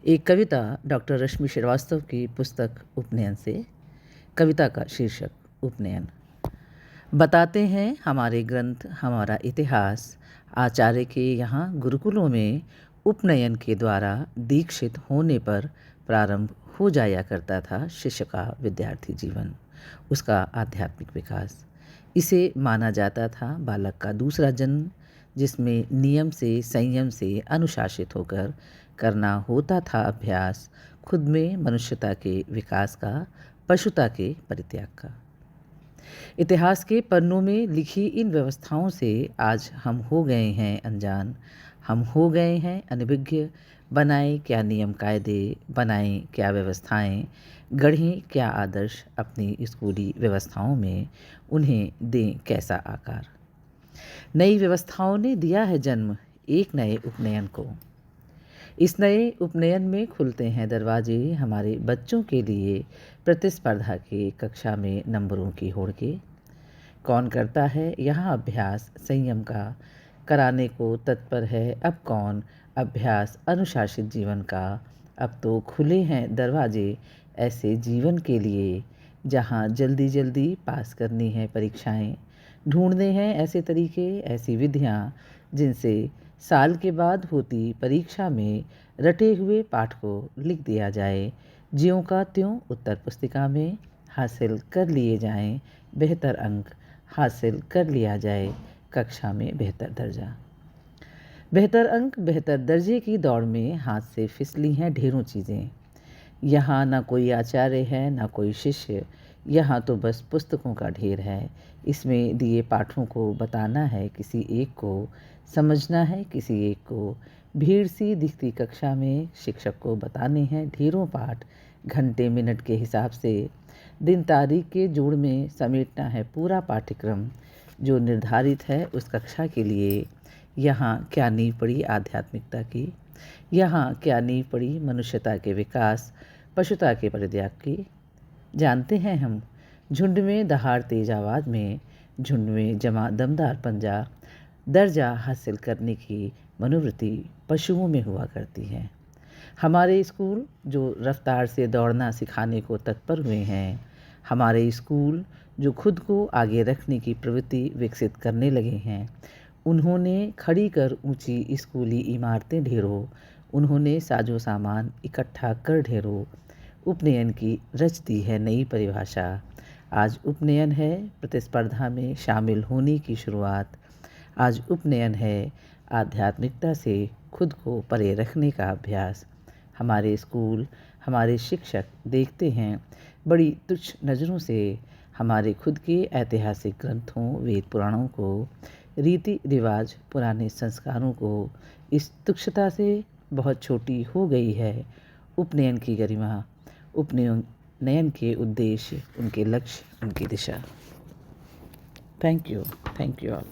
एक कविता डॉक्टर रश्मि श्रीवास्तव की पुस्तक उपनयन से। कविता का शीर्षक उपनयन। बताते हैं हमारे ग्रंथ, हमारा इतिहास, आचार्य के यहाँ गुरुकुलों में उपनयन के द्वारा दीक्षित होने पर प्रारंभ हो जाया करता था शिष्य का विद्यार्थी जीवन, उसका आध्यात्मिक विकास। इसे माना जाता था बालक का दूसरा जन्म, जिसमें नियम से, संयम से अनुशासित होकर करना होता था अभ्यास, खुद में मनुष्यता के विकास का, पशुता के परित्याग का। इतिहास के पन्नों में लिखी इन व्यवस्थाओं से आज हम हो गए हैं अनजान, हम हो गए हैं अनभिज्ञ। बनाए क्या नियम कायदे, बनाएं क्या व्यवस्थाएं, गढ़ें क्या आदर्श अपनी स्कूली व्यवस्थाओं में, उन्हें दें कैसा आकार। नई व्यवस्थाओं ने दिया है जन्म एक नए उपनयन को। इस नए उपनयन में खुलते हैं दरवाजे हमारे बच्चों के लिए प्रतिस्पर्धा के, कक्षा में नंबरों की होड़ के। कौन करता है यहाँ अभ्यास संयम का, कराने को तत्पर है अब कौन अभ्यास अनुशासित जीवन का। अब तो खुले हैं दरवाजे ऐसे जीवन के लिए, जहाँ जल्दी जल्दी पास करनी है परीक्षाएं। ढूंढने हैं ऐसे तरीके, ऐसी विधियाँ, जिनसे साल के बाद होती परीक्षा में रटे हुए पाठ को लिख दिया जाए। ज्यों का त्यों उत्तर पुस्तिका में हासिल कर लिए जाएं बेहतर अंक, हासिल कर लिया जाए कक्षा में बेहतर दर्जा। बेहतर अंक, बेहतर दर्जे की दौड़ में हाथ से फिसली हैं ढेरों चीज़ें। यहाँ ना कोई आचार्य है ना कोई शिष्य, यहाँ तो बस पुस्तकों का ढेर है। इसमें दिए पाठों को बताना है किसी एक को, समझना है किसी एक को। भीड़ सी दिखती कक्षा में शिक्षक को बताने हैं ढेरों पाठ, घंटे मिनट के हिसाब से। दिन तारीख के जोड़ में समेटना है पूरा पाठ्यक्रम, जो निर्धारित है उस कक्षा के लिए। यहाँ क्या नींव पड़ी आध्यात्मिकता की, यहाँ क्या नींव पड़ी मनुष्यता के विकास, पशुता के परित्याग की। जानते हैं हम झुंड में दहाड़ तेज आवाज़ में, झुंड में जमा दमदार पंजा, दर्जा हासिल करने की मनोवृत्ति पशुओं में हुआ करती है। हमारे स्कूल जो रफ्तार से दौड़ना सिखाने को तत्पर हुए हैं, हमारे स्कूल जो खुद को आगे रखने की प्रवृत्ति विकसित करने लगे हैं, उन्होंने खड़ी कर ऊंची स्कूली इमारतें ढेरों, उन्होंने साजो सामान इकट्ठा कर ढेरों। उपनयन की रच दी है नई परिभाषा। आज उपनयन है प्रतिस्पर्धा में शामिल होने की शुरुआत। आज उपनयन है आध्यात्मिकता से खुद को परे रखने का अभ्यास। हमारे स्कूल, हमारे शिक्षक देखते हैं बड़ी तुच्छ नज़रों से हमारे खुद के ऐतिहासिक ग्रंथों, वेद पुराणों को, रीति रिवाज, पुराने संस्कारों को। इस तुच्छता से बहुत छोटी हो गई है उपनयन की गरिमा, उपनयन के उद्देश्य, उनके लक्ष्य, उनकी दिशा। Thank you all.